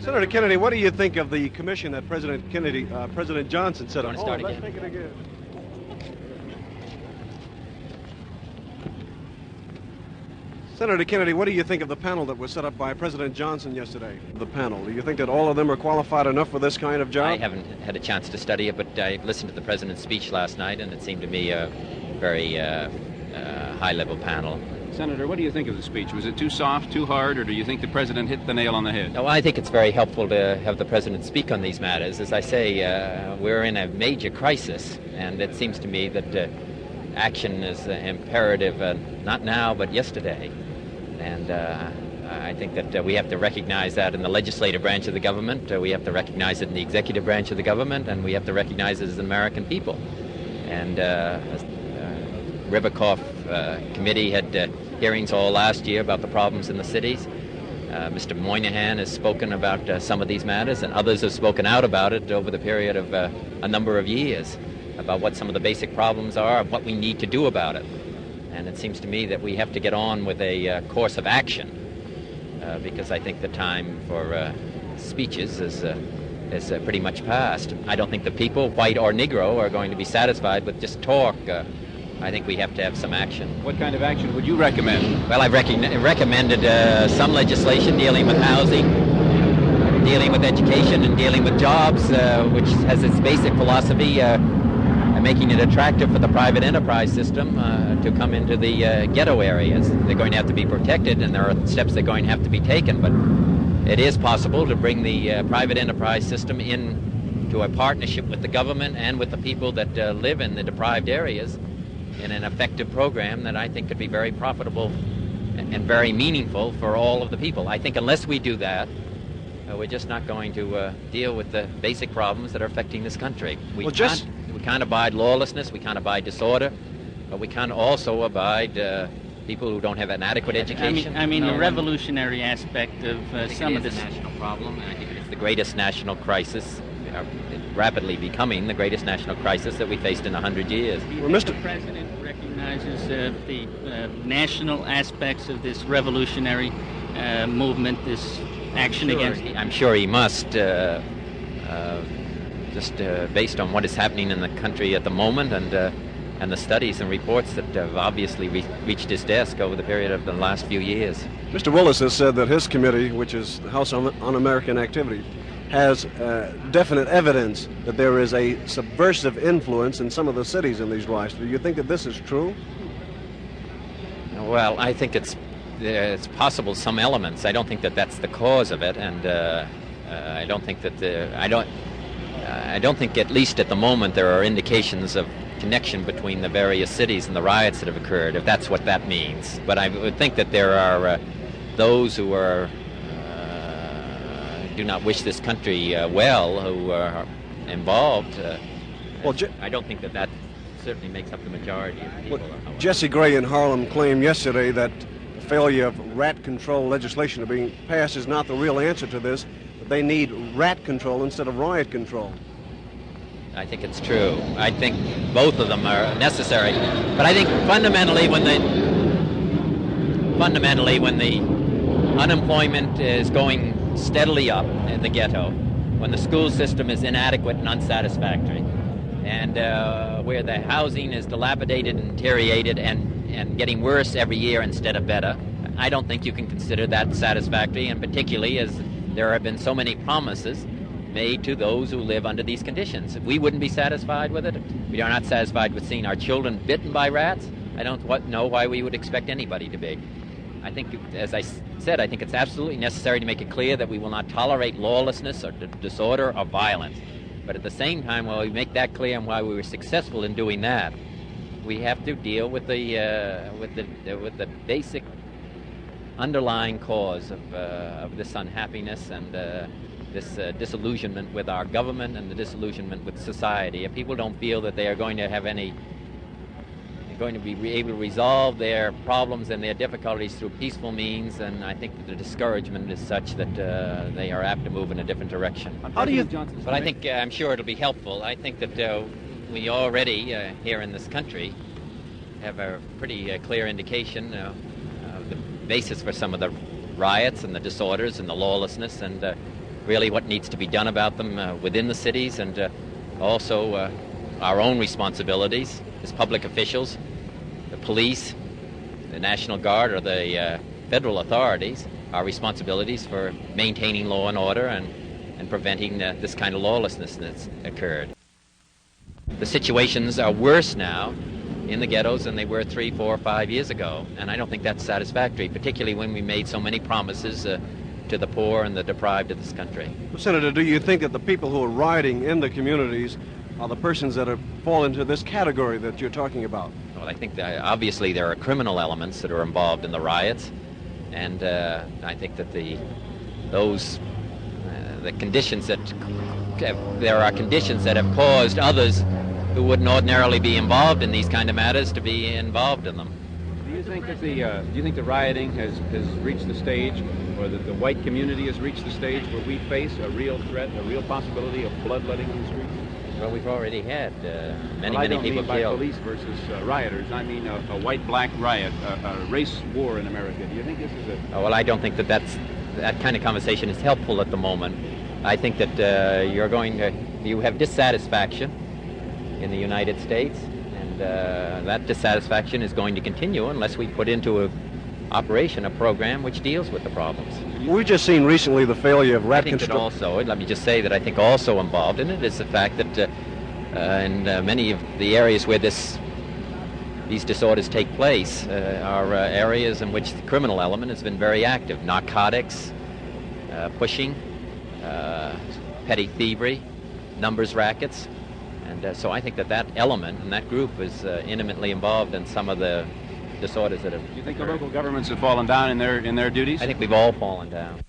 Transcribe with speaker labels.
Speaker 1: Senator Kennedy, what do you think of the commission that President Johnson set up?
Speaker 2: Let's
Speaker 1: take it again. Senator Kennedy, what do you think of the panel that was set up by President Johnson yesterday? The panel, do you think that all of them are qualified enough for this kind of job?
Speaker 2: I haven't had a chance to study it, but I listened to the President's speech last night, and it seemed to me a very high-level panel.
Speaker 3: Senator, what do you think of the speech? Was it too soft, too hard, or do you think the President hit the nail on the head?
Speaker 2: No, I think it's very helpful to have the President speak on these matters. As I say, we're in a major crisis, and it seems to me that action is imperative, not now, but yesterday. And I think that we have to recognize that in the legislative branch of the government, we have to recognize it in the executive branch of the government, and we have to recognize it as American people. And Riverkoff committee had hearings all last year about the problems in the cities. Mr. Moynihan has spoken about some of these matters, and others have spoken out about it over the period of a number of years, about what some of the basic problems are and what we need to do about it. And it seems to me that we have to get on with a course of action, because I think the time for speeches is pretty much past. I don't think the people, white or Negro, are going to be satisfied with just talk. I think we have to have some action.
Speaker 3: What kind of action would you recommend?
Speaker 2: Well, I've recommended some legislation dealing with housing, dealing with education, and dealing with jobs, which has its basic philosophy making it attractive for the private enterprise system to come into the ghetto areas. They're going to have to be protected, and there are steps that are going to have to be taken, but it is possible to bring the private enterprise system into a partnership with the government and with the people that live in the deprived areas in an effective program that I think could be very profitable and very meaningful for all of the people. I think unless we do that, we're just not going to deal with the basic problems that are affecting this country. We can't abide lawlessness, we can't abide disorder, but we can't also abide people who don't have an adequate education.
Speaker 4: I mean the revolutionary aspect of some of this.
Speaker 2: It's a national problem, and I think it's the greatest national crisis, rapidly becoming the greatest national crisis that we faced in 100 years.
Speaker 4: Well, Mr. The President recognizes the national aspects of this revolutionary movement, this action against it.
Speaker 2: I'm sure he must, just based on what is happening in the country at the moment, and the studies and reports that have obviously reached his desk over the period of the last few years.
Speaker 1: Mr. Willis has said that his committee, which is the House on Un-American Activity, has definite evidence that there is a subversive influence in some of the cities in these riots. Do you think that this is true?
Speaker 2: Well, I think it's possible some elements. I don't think that that's the cause of it, and I don't think that I don't think, at least at the moment, there are indications of connection between the various cities and the riots that have occurred, if that's what that means. But I would think that there are those who are do not wish this country well, who are involved. I don't think that certainly makes up the majority of people.
Speaker 1: Well, Jesse Gray in Harlem claimed yesterday that the failure of rat control legislation being passed is not the real answer to this. They need rat control instead of riot control.
Speaker 2: I think it's true. I think both of them are necessary. But I think fundamentally when the unemployment is going steadily up in the ghetto, when the school system is inadequate and unsatisfactory, and where the housing is dilapidated and deteriorated and getting worse every year instead of better, I don't think you can consider that satisfactory, and particularly as there have been so many promises made to those who live under these conditions. We wouldn't be satisfied with it. We are not satisfied with seeing our children bitten by rats. I don't know why we would expect anybody to be. I think, as I said, I think it's absolutely necessary to make it clear that we will not tolerate lawlessness or disorder or violence. But at the same time, while we make that clear and while we were successful in doing that, we have to deal with the basic underlying cause of this unhappiness and this disillusionment with our government and the disillusionment with society. If people don't feel that they are going to be able to resolve their problems and their difficulties through peaceful means, and I think that the discouragement is such that they are apt to move in a different direction.
Speaker 1: How do you?
Speaker 2: But I think I'm sure it'll be helpful. I think that we already here in this country have a pretty clear indication of the basis for some of the riots and the disorders and the lawlessness, and really what needs to be done about them within the cities, and also our own responsibilities as public officials, the police, the National Guard, or the federal authorities, our responsibilities for maintaining law and order and preventing this kind of lawlessness that's occurred. The situations are worse now in the ghettos than they were 3, 4, 5 years ago, and I don't think that's satisfactory, particularly when we made so many promises to the poor and the deprived of this country.
Speaker 1: Well, Senator, do you think that the people who are rioting in the communities are the persons that fall into this category that you're talking about?
Speaker 2: Well, I think that obviously there are criminal elements that are involved in the riots, and I think that the conditions that there are conditions that have caused others who wouldn't ordinarily be involved in these kind of matters to be involved in them.
Speaker 3: Do you think that the rioting has reached the stage, or that the white community has reached the stage where we face a real threat, a real possibility of bloodletting on the streets?
Speaker 2: Well, we've already had many
Speaker 3: I don't
Speaker 2: people
Speaker 3: mean by
Speaker 2: killed.
Speaker 3: police versus rioters. I mean a white-black riot, a race war in America. Do you think this is a...
Speaker 2: Well, I don't think that that kind of conversation is helpful at the moment. I think that you have dissatisfaction in the United States, and that dissatisfaction is going to continue unless we put into operation a program which deals with the problems.
Speaker 1: We've just seen recently the failure of rat
Speaker 2: I think that
Speaker 1: control.
Speaker 2: also, let me just say that I think also involved in it is the fact that in many of the areas where these disorders take place are areas in which the criminal element has been very active. Narcotics, pushing, petty thievery, numbers rackets. And so I think that element and that group is intimately involved in some of the disorders that have
Speaker 3: Do you think the
Speaker 2: occurred.
Speaker 3: local governments have fallen down in their duties?
Speaker 2: I think we've all fallen down.